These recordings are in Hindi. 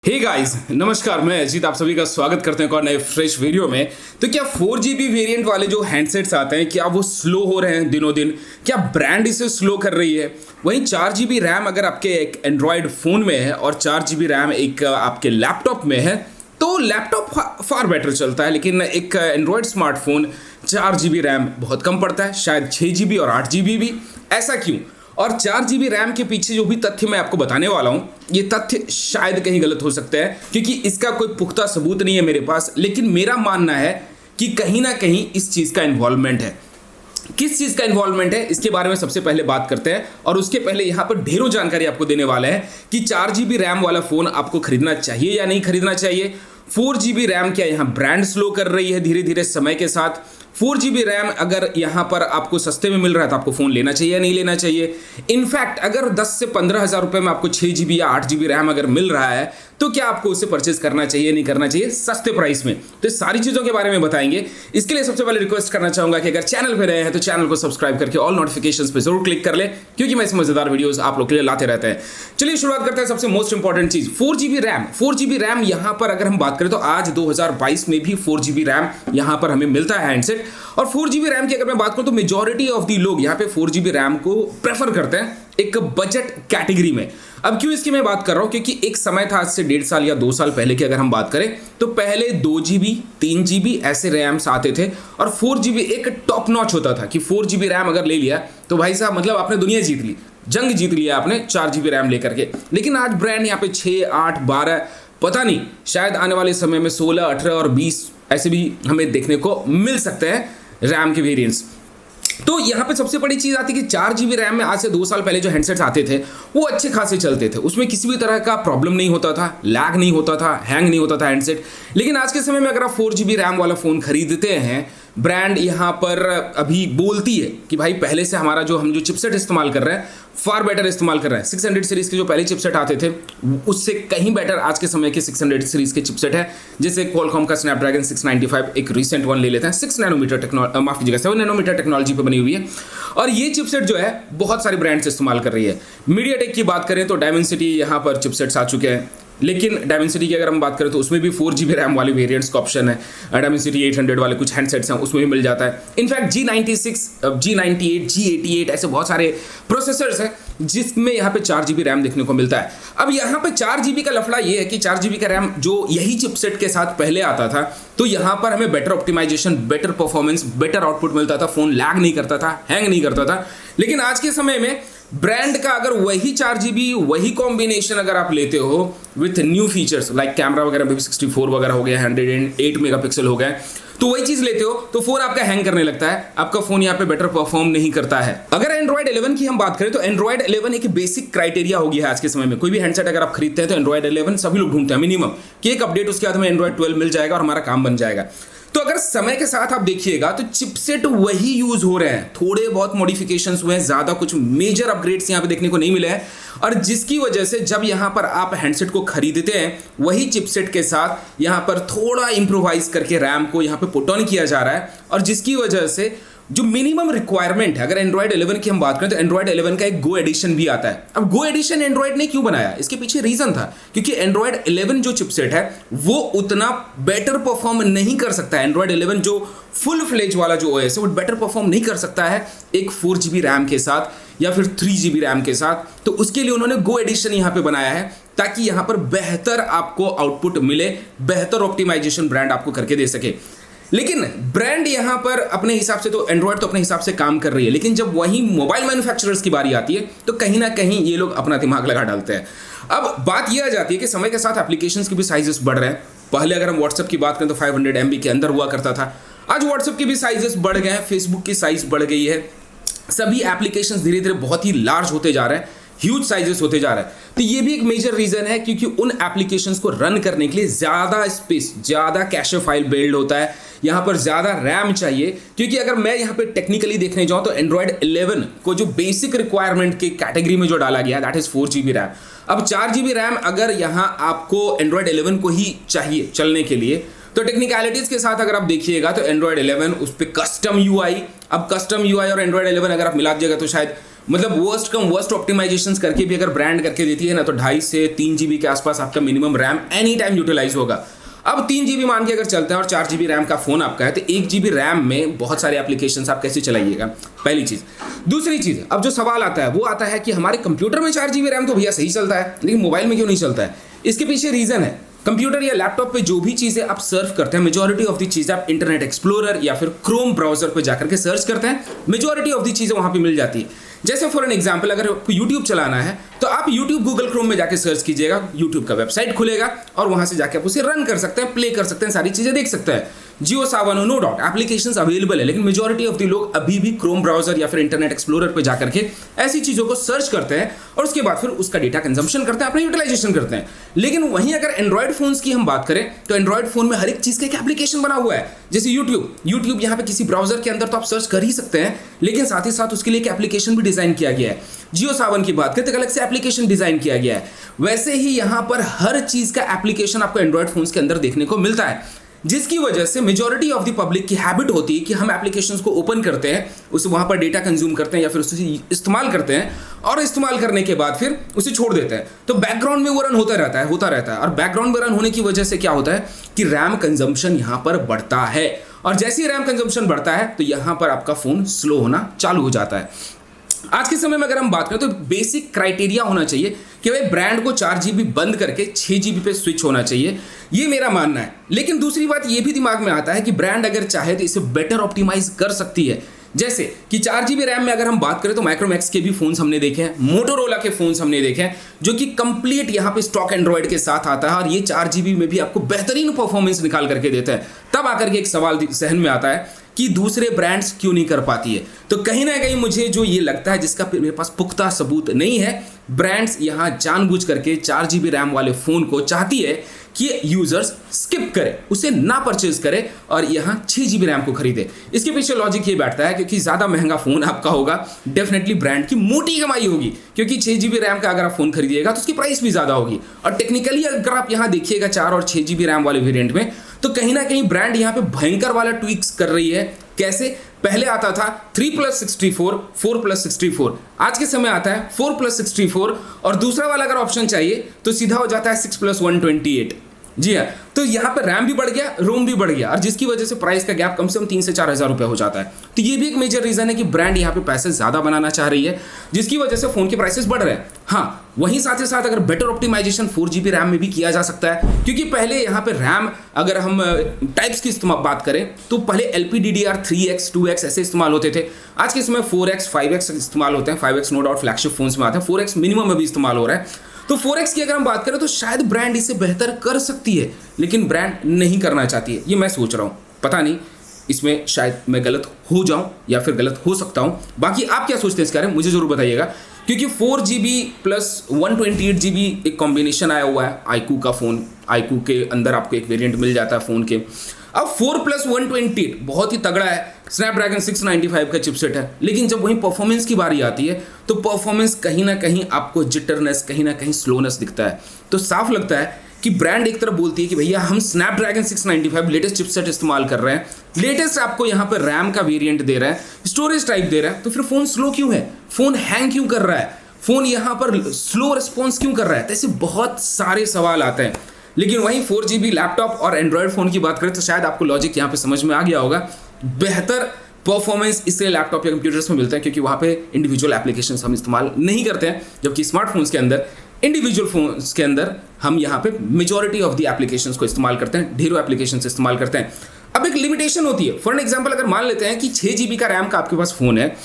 हे गाइस, नमस्कार। मैं अजीत आप सभी का स्वागत करते हैं एक और नए फ्रेश वीडियो में। तो क्या 4GB वेरिएंट वाले जो हैंडसेट्स आते हैं क्या वो स्लो हो रहे हैं दिनों दिन? क्या ब्रांड इसे स्लो कर रही है? वहीं 4GB रैम अगर आपके एक एंड्रॉयड फ़ोन में है और 4GB रैम एक आपके लैपटॉप में है तो लैपटॉप फार बेटर चलता है, लेकिन एक एंड्रॉयड स्मार्टफोन 4GB रैम बहुत कम पड़ता है, शायद 6GB और 8GB भी। ऐसा क्यों? और 4GB रैम के पीछे जो भी तथ्य मैं आपको बताने वाला हूं, ये तथ्य शायद कहीं गलत हो सकते हैं क्योंकि इसका कोई पुख्ता सबूत नहीं है मेरे पास, लेकिन मेरा मानना है कि कहीं ना कहीं इस चीज़ का इन्वॉल्वमेंट है। किस चीज़ का इन्वॉल्वमेंट है इसके बारे में सबसे पहले बात करते हैं, और उसके पहले यहाँ पर ढेरों जानकारी आपको देने वाले हैं कि 4GB रैम वाला फ़ोन आपको खरीदना चाहिए या नहीं खरीदना चाहिए। 4GB रैम क्या यहाँ ब्रांड स्लो कर रही है धीरे धीरे समय के साथ? 4GB रैम अगर यहाँ पर आपको सस्ते में मिल रहा है तो आपको फ़ोन लेना चाहिए या नहीं लेना चाहिए? इनफैक्ट अगर 10 से 15 हज़ार रुपये में आपको 6GB या 8GB रैम अगर मिल रहा है तो क्या आपको उसे परचेज करना चाहिए नहीं करना चाहिए सस्ते प्राइस में? तो इस सारी चीज़ों के बारे में बताएंगे। इसके लिए सबसे पहले रिक्वेस्ट करना चाहूँगा कि अगर चैनल पर रहे हैं तो चैनल को सब्सक्राइब करके ऑल नोटिफिकेशंस पे जरूर क्लिक कर ले, क्योंकि मैं इस मज़ेदार वीडियोस आप लोग के लिए लाते रहते हैं। चलिए शुरुआत करते हैं सबसे मोस्ट इंपॉर्टेंट चीज़ 4GB रैम। 4GB रैम यहाँ पर अगर हम बात करें तो आज 2022 में भी 4GB रैम यहाँ पर हमें मिलता है हैंडसेट। और 4GB रैम की अगर मैं बात करूं तो मेजॉरिटी ऑफ दी लोग यहाँ पे 4GB रैम को प्रेफर करते हैं एक बजट कैटेगरी में। अब क्यों इसकी मैं बात कर रहा हूं? क्योंकि एक समय था आज से 1.5 साल या 2 साल पहले की अगर हम बात करें तो पहले 2GB 3GB ऐसे रैम्स आते थे और 4GB एक टॉप नॉच होता था कि 4GB रैम अगर ले लिया तो भाई साहब मतलब आपने दुनिया जीत ली, जंग जीत लिया आपने 4GB रैम लेकर के। लेकिन आज ब्रांड यहाँ पे 6, 8, 12, पता नहीं शायद आने वाले समय में 16, 18 और 20 ऐसे भी हमें देखने को मिल सकते हैं रैम के वेरिएंट्स। तो यहाँ पे सबसे बड़ी चीज़ आती है कि 4GB रैम में आज से 2 साल पहले जो हैंडसेट्स आते थे वो अच्छे खासे चलते थे, उसमें किसी भी तरह का प्रॉब्लम नहीं होता था, लैग नहीं होता था, हैंग नहीं होता था हैंडसेट। लेकिन आज के समय में अगर आप 4GB रैम वाला फ़ोन खरीदते हैं, ब्रांड यहाँ पर अभी बोलती है कि भाई पहले से हमारा हम जो चिपसेट इस्तेमाल कर रहे हैं फार बेटर इस्तेमाल कर रहे हैं। 600 सीरीज़ के जो पहले चिपसेट आते थे उससे कहीं बेटर आज के समय के 600 सीरीज़ के चिपसेट है, जैसे क्वालकॉम का स्नैपड्रैगन 695 एक रिसेंट वन ले लेते हैं। 6 नैनोमीटर टेक्नोलॉजी, माफ कीजिएगा 7 नैनोमीटर टेक्नोलॉजी पे बनी हुई है और ये चिपसेट जो है बहुत सारे ब्रांड्स इस्तेमाल कर रही है। मीडियाटेक की बात करें तो डायमेंसिटी यहाँ पर चिपसेट्स आ चुके हैं, लेकिन डायमेंसिटी की अगर हम बात करें तो उसमें भी 4GB रैम वाले वेरिएंट्स का ऑप्शन है। डायमेंसिटी 800 वाले कुछ हैंडसेट्स हैं उसमें भी मिल जाता है। इनफैक्ट G96, G98, G88 ऐसे बहुत सारे प्रोसेसर्स हैं जिसमें यहाँ पे 4GB रैम देखने को मिलता है। अब यहाँ पे 4GB का लफड़ा ये है कि 4GB का रैम जो यही चिपसेट के साथ पहले आता था तो यहाँ पर हमें better optimization, better performance, better output मिलता था, फ़ोन लैग नहीं करता था, हैंग नहीं करता था। लेकिन आज के समय में ब्रांड का अगर वही 4GB वही कॉम्बिनेशन अगर आप लेते हो with new features like camera वगैरह में भी 64 वगैरह हो गया, 108 मेगापिक्सल हो गया, तो वही चीज लेते हो तो फोन आपका हैंग करने लगता है, आपका फोन यहाँ पे बेटर परफॉर्म नहीं करता है। अगर एंड्रॉइड 11 की हम बात करें तो एंड्रॉइड 11 एक बेसिक क्राइटेरिया हो गया है आज के समय में। कोई भी हैंडसेट अगर आप खरीदते हैं तो एंड्रॉइड 11 सभी लोग ढूंढते हैं मिनिमम कि एक अपडेट उसके बाद हमें एंड्रॉइड 12 मिल जाएगा और हमारा काम बन जाएगा। तो अगर समय के साथ आप देखिएगा तो चिपसेट वही यूज हो रहे हैं, थोड़े बहुत मॉडिफिकेशंस हुए हैं, ज्यादा कुछ मेजर अपग्रेड्स यहाँ पे देखने को नहीं मिले हैं, और जिसकी वजह से जब यहाँ पर आप हैंडसेट को खरीदते हैं वही चिपसेट के साथ यहाँ पर थोड़ा इंप्रोवाइज करके रैम को यहाँ पे पुट ऑन किया जा रहा है, और जिसकी वजह से जो मिनिमम रिक्वायरमेंट है, अगर एंड्रॉइड 11 की हम बात करें तो एंड्रॉइड 11 का एक गो एडिशन भी आता है। अब गो एडिशन एंड्रॉइड ने क्यों बनाया, इसके पीछे रीजन था क्योंकि एंड्रॉइड 11 जो चिपसेट है वो उतना बेटर परफॉर्म नहीं कर सकता है। एंड्रॉइड 11 जो फुल फ्लेज वाला जो ओएस है वो बेटर परफॉर्म नहीं कर सकता है एक 4GB रैम के साथ या फिर 3GB रैम के साथ। तो उसके लिए उन्होंने गो एडिशन यहाँ पे बनाया है ताकि यहाँ पर बेहतर आपको आउटपुट मिले, बेहतर ऑप्टिमाइजेशन ब्रांड आपको करके दे सके। लेकिन ब्रांड यहाँ पर अपने हिसाब से तो एंड्रॉइड तो अपने हिसाब से काम कर रही है, लेकिन जब वही मोबाइल मैन्युफैक्चरर्स की बारी आती है तो कहीं ना कहीं ये लोग अपना दिमाग लगा डालते हैं। अब बात यह आ जाती है कि समय के साथ एप्लीकेशंस के भी साइजेस बढ़ रहे हैं। पहले अगर हम व्हाट्सएप की बात करें तो 500 MB के अंदर हुआ करता था, आज व्हाट्सएप के भी साइजेस बढ़ गए हैं, फेसबुक की साइज बढ़ गई है, सभी एप्लीकेशंस धीरे धीरे बहुत ही लार्ज होते जा रहे हैं, ह्यूज साइजेस होते जा रहे हैं। तो ये भी एक मेजर रीजन है क्योंकि उन एप्लीकेशंस को रन करने के लिए ज़्यादा स्पेस, ज़्यादा कैशे फाइल बिल्ड होता है, यहाँ पर ज़्यादा रैम चाहिए। क्योंकि अगर मैं यहाँ पे टेक्निकली देखने जाऊँ तो एंड्रॉइड 11 को जो बेसिक रिक्वायरमेंट के कैटेगरी में जो डाला गया दैट इज़ 4GB रैम। अब 4GB रैम अगर यहाँ आपको एंड्रॉइड 11 को ही चाहिए चलने के लिए तो टेक्निकलिटीज़ के साथ अगर आप देखिएगा तो एंड्रॉइड 11 उस पर कस्टम यूआई, अब कस्टम यूआई और एंड्रॉइड 11 अगर आप मिला दीजिएगा तो शायद मतलब वर्स्ट कम वर्स्ट ऑप्टिमाइजेशंस करके भी अगर ब्रांड करके देती है ना, तो 2.5 से 3 GB के आसपास आपका minimum RAM any time utilize होगा। अब 3 GB मान के अगर चलते हैं और 4 GB रैम का फोन आपका है, तो 1 GB रैम में बहुत सारे एप्लीकेशंस आप कैसे चलाइएगा, पहली चीज। दूसरी चीज, अब जो सवाल आता है वो आता है कि हमारे कंप्यूटर में 4 GB रैम तो भैया सही चलता है, लेकिन मोबाइल में क्यों नहीं चलता है? इसके पीछे रीजन है, कंप्यूटर या लैपटॉप पे जो भी चीजें आप सर्फ करते हैं, मेजॉरिटी ऑफ दी चीजें आप इंटरनेट एक्सप्लोरर या फिर क्रोम ब्राउजर पे जाकर के सर्च करते हैं, मेजॉरिटी ऑफ दी चीजें वहां पे मिल जाती है। जैसे फॉर एन एग्जांपल, अगर आपको यूट्यूब चलाना है तो आप यूट्यूब गूगल क्रोम में जाके सर्च कीजिएगा, यूट्यूब का वेबसाइट खुलेगा और वहां से जाके आप उसे रन कर सकते हैं, प्ले कर सकते हैं, सारी चीजें देख सकते हैं। जियो सावन नो डाउट एप्लीकेशंस अवेलेबल है, लेकिन मेजॉरिटी ऑफ द लोग अभी भी क्रोम ब्राउजर या फिर इंटरनेट एक्सप्लोरर पे जाकर के ऐसी चीजों को सर्च करते हैं और उसके बाद फिर उसका डेटा कंजम्पशन करते हैं, अपना यूटिलाइजेशन करते हैं। लेकिन वहीं अगर एंड्रॉइड फोन्स की हम बात करें तो एंड्रॉइड फोन में हर एक चीज का एक एप्लीकेशन बना हुआ है। जैसे यूट्यूब यहाँ पे किसी ब्राउजर के अंदर तो आप सर्च कर ही सकते हैं, लेकिन साथ ही साथ उसके लिए एक एप्लीकेशन भी डिजाइन किया गया है। जियो सावन की बात करें तो अलग से एप्लीकेशन डिजाइन किया गया है। वैसे ही यहाँ पर हर चीज का एप्लीकेशन आपको एंड्रॉइड फोन्स के अंदर देखने को मिलता है, जिसकी वजह से मेजॉरिटी ऑफ द पब्लिक की हैबिट होती है कि हम एप्लीकेशंस को ओपन करते हैं, उसे वहां पर डेटा कंज्यूम करते हैं या फिर उसे इस्तेमाल करते हैं और इस्तेमाल करने के बाद फिर उसे छोड़ देते हैं। तो बैकग्राउंड में वो रन होता रहता है और बैकग्राउंड में रन होने की वजह से क्या होता है कि रैम कंजम्पशन यहां पर बढ़ता है, और जैसे ही रैम कंजम्पशन बढ़ता है तो यहां पर आपका फोन स्लो होना चालू हो जाता है। आज के समय में अगर हम बात करें तो बेसिक क्राइटेरिया होना चाहिए कि भाई ब्रांड को 4 GB बंद करके 6 GB पे स्विच होना चाहिए, ये मेरा मानना है। लेकिन दूसरी बात ये भी दिमाग में आता है कि ब्रांड अगर चाहे तो इसे बेटर ऑप्टिमाइज कर सकती है। जैसे कि 4 GB रैम में अगर हम बात करें तो माइक्रोमैक्स के भी फोन्स हमने देखे हैं, मोटोरोला के फोन्स हमने देखे हैं, जो कि कंप्लीट यहाँ पे स्टॉक एंड्रॉइड के साथ आता है और ये 4 GB में भी आपको बेहतरीन परफॉर्मेंस निकाल करके देता है। तब आकर के एक सवाल सहन में आता है कि दूसरे ब्रांड्स क्यों नहीं कर पाती है। तो कहीं ना कहीं मुझे जो ये लगता है, जिसका मेरे पास पुख्ता सबूत नहीं है, ब्रांड्स यहाँ जानबूझ करके 4 GB रैम वाले फोन को चाहती है कि यूजर्स स्किप करे, उसे ना परचेज करे और यहाँ 6 GB रैम को खरीदे। इसके पीछे लॉजिक ये बैठता है क्योंकि ज्यादा महंगा फोन आपका होगा, डेफिनेटली ब्रांड की मोटी कमाई होगी, क्योंकि 6 GB रैम का अगर आप फोन खरीदिएगा तो उसकी प्राइस भी ज्यादा होगी। और टेक्निकली अगर आप यहाँ देखिएगा 4 और 6 GB रैम वाले वेरिएंट में, तो कहीं ना कहीं ब्रांड यहाँ पे भयंकर वाला ट्विक्स कर रही है। कैसे? पहले आता था 3+64, 4+64, आज के समय आता है 4+64, और दूसरा वाला अगर ऑप्शन चाहिए तो सीधा हो जाता है 6+128। जी हाँ, तो यहाँ पर रैम भी बढ़ गया, रोम भी बढ़ गया, और जिसकी वजह से प्राइस का गैप कम से कम 3 से 4 हज़ार रुपये हो जाता है। तो ये भी एक मेजर रीजन है कि ब्रांड यहाँ पे पैसे ज्यादा बनाना चाह रही है, जिसकी वजह से फोन के प्राइसेस बढ़ रहे हैं। हाँ, वहीं साथ ही साथ अगर बेटर ऑप्टिमाइजेशन 4 GB रैम में भी किया जा सकता है, क्योंकि पहले यहाँ पे रैम अगर हम टाइप्स की बात करें तो पहले LPDDR 3x 2x ऐसे इस्तेमाल होते थे। आज के समय 4x 5x इस्तेमाल होते हैं। 5x no doubt flagship phones में आते हैं, 4x मिनिमम अभी इस्तेमाल हो रहा है। तो 4x की अगर हम बात करें तो शायद ब्रांड इसे बेहतर कर सकती है, लेकिन ब्रांड नहीं करना चाहती है। ये मैं सोच रहा हूँ, पता नहीं इसमें शायद मैं गलत हो जाऊं या फिर गलत हो सकता हूं। बाकी आप क्या सोचते हैं इसके बारे में मुझे जरूर बताइएगा, क्योंकि 4 GB प्लस 128 GB एक कॉम्बिनेशन आया हुआ है iQOO का फोन। iQOO के अंदर आपको एक वेरिएंट मिल जाता है फोन के। अब 4+128 बहुत ही तगड़ा है, स्नैपड्रैगन 695 का चिपसेट है, लेकिन जब वहीं परफॉर्मेंस की बारी आती है तो परफॉर्मेंस कहीं ना कहीं आपको जिटरनेस, कहीं ना कहीं स्लोनेस दिखता है। तो साफ लगता है कि ब्रांड एक तरफ बोलती है कि भैया हम स्नैपड्रैगन 695 लेटेस्ट चिपसेट इस्तेमाल कर रहे हैं, लेटेस्ट आपको यहाँ पर रैम का वेरिएंट दे रहा है, स्टोरेज टाइप दे रहा है, तो फिर फोन स्लो क्यों है, फोन हैंग क्यों कर रहा है, फोन यहाँ पर स्लो रिस्पॉन्स क्यों कर रहा है? तो ऐसे बहुत सारे सवाल आते हैं। लेकिन वहीं 4 GB लैपटॉप और एंड्रॉयड फोन की बात करें तो शायद आपको लॉजिक यहाँ पे समझ में आ गया होगा। बेहतर परफॉर्मेंस इसलिए लैपटॉप या कंप्यूटर्स में मिलता है क्योंकि वहाँ पे इंडिविजुअल एप्लीकेशंस हम इस्तेमाल नहीं करते हैं, जबकि स्मार्टफोन्स के अंदर, इंडिविजुअल फोन्स के अंदर हम यहाँ पे मेजॉरिटी ऑफ द एप्लीकेशंस को इस्तेमाल करते हैं, ढेरों एप्लीकेशंस इस्तेमाल करते हैं। अब एक लिमिटेशन होती है। फॉर एग्जाम्पल अगर मान लेते हैं कि 6 GB का रैम का आपके पास फोन है,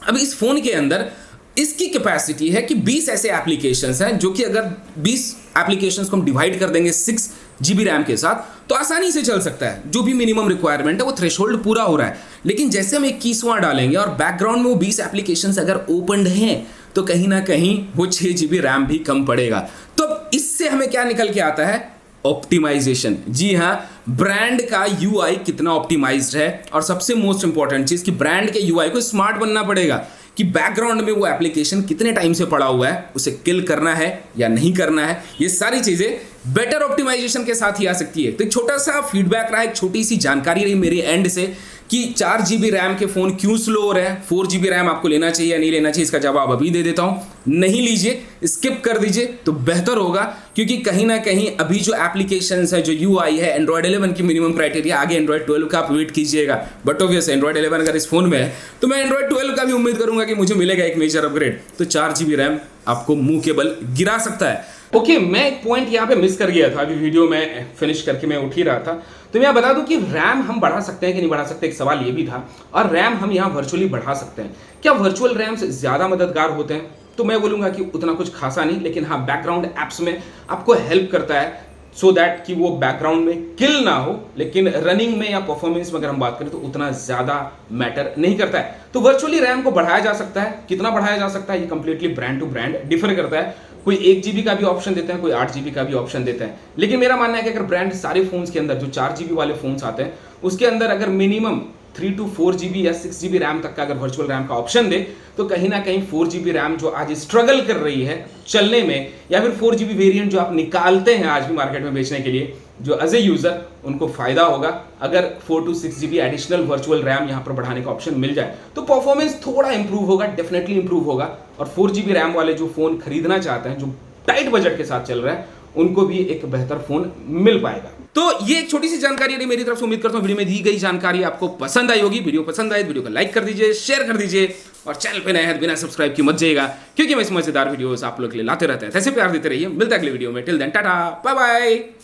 अब इस फोन के अंदर इसकी कैपेसिटी है कि 20 ऐसे एप्लीकेशंस हैं जो कि अगर 20 एप्लीकेशंस को हम डिवाइड कर देंगे 6 GB रैम के साथ तो आसानी से चल सकता है। जो भी मिनिमम रिक्वायरमेंट है वो थ्रेशोल्ड पूरा हो रहा है। लेकिन जैसे हम एक कीस्वां डालेंगे और बैकग्राउंड में वो 20 एप्लीकेशंस अगर ओपनड हैं तो कहीं ना कहीं वो 6 GB रैम भी कम पड़ेगा। तो इससे हमें क्या निकल के आता है? ऑप्टिमाइजेशन। जी हाँ, ब्रांड का UI कितना ऑप्टिमाइज्ड है, और सबसे मोस्ट इंपॉर्टेंट चीज कि ब्रांड के UI को स्मार्ट बनना पड़ेगा कि बैकग्राउंड में वो एप्लीकेशन कितने टाइम से पड़ा हुआ है, उसे किल करना है या नहीं करना है। ये सारी चीजें बेटर ऑप्टिमाइजेशन के साथ ही आ सकती है। तो एक छोटा सा फीडबैक रहा, एक छोटी सी जानकारी रही मेरी एंड से कि 4 GB रैम के फ़ोन क्यों स्लो हो रहे हैं, 4 GB रैम आपको लेना चाहिए या नहीं लेना चाहिए, इसका जवाब अभी दे देता हूं। नहीं लीजिए, स्किप कर दीजिए तो बेहतर होगा, क्योंकि कहीं ना कहीं अभी जो एप्लीकेशंस है, जो UI है एंड्रॉयड 11 की मिनिमम क्राइटेरिया, आगे एंड्रॉयड 12 का आप वेट कीजिएगा। बट ऑब्वियस एंड्रॉयड 11 अगर इस फोन में है तो मैं एंड्रॉयड 12 का भी उम्मीद करूंगा कि मुझे मिलेगा एक मेजर अपग्रेड। तो 4 GB रैम आपको मुंह के बल गिरा सकता है। ओके, मैं एक पॉइंट यहाँ पे मिस कर गया था, अभी वीडियो में फिनिश करके मैं उठ ही रहा था। तो मैं बता दूं कि रैम हम बढ़ा सकते हैं कि नहीं बढ़ा सकते, एक सवाल ये भी था। और रैम हम यहाँ वर्चुअली बढ़ा सकते हैं। क्या वर्चुअल रैम्स ज़्यादा मददगार होते हैं? तो मैं बोलूँगा कि उतना कुछ खासा नहीं, लेकिन हाँ बैकग्राउंड एप्स में आपको हेल्प करता है सो दैट कि वो बैकग्राउंड में किल ना हो। लेकिन रनिंग में या परफॉर्मेंस में अगर हम बात करें तो उतना ज़्यादा मैटर नहीं करता है। तो वर्चुअली रैम को बढ़ाया जा सकता है। कितना बढ़ाया जा सकता है ये completely brand to brand differ करता है। कोई 1 GB का भी ऑप्शन देते हैं, कोई 8 GB का भी ऑप्शन देते हैं। लेकिन मेरा मानना है कि अगर ब्रांड सारे फोन्स के अंदर जो 4 GB वाले फोन्स आते हैं उसके अंदर अगर मिनिमम 3 to 4 GB या 6 GB रैम तक का अगर वर्चुअल रैम का ऑप्शन दे, तो कहीं ना कहीं 4 GB रैम जो आज स्ट्रगल कर रही है चलने में, या फिर 4 GB वेरिएंट जो आप निकालते हैं आज भी मार्केट में बेचने के लिए, जो एज ए यूजर उनको फायदा होगा अगर 4 to 6 GB additional virtual RAM यहाँ पर बढ़ाने का ऑप्शन मिल जाए। तो परफॉर्मेंस थोड़ा इंप्रूव होगा, डेफिनेटली इंप्रूव होगा। और 4 GB रैम वाले जो फोन खरीदना चाहते हैं, जो टाइट बजट के साथ चल रहा है, उनको भी एक बेहतर फोन मिल पाएगा। तो ये एक छोटी सी जानकारी रही मेरी तरफ से। उम्मीद करता हूं वीडियो में दी गई जानकारी आपको पसंद आई होगी। वीडियो पसंद आए तो वीडियो को लाइक कर दीजिए, शेयर कर दीजिए, और चैनल पे नए हैं बिना सब्सक्राइब की मत जाइएगा, क्योंकि मैं इस मजेदार वीडियोस आप लोग के लिए लाते रहते हैं। ऐसे प्यार देते रहिए। मिलता है अगले वीडियो में। Till then tata, bye bye.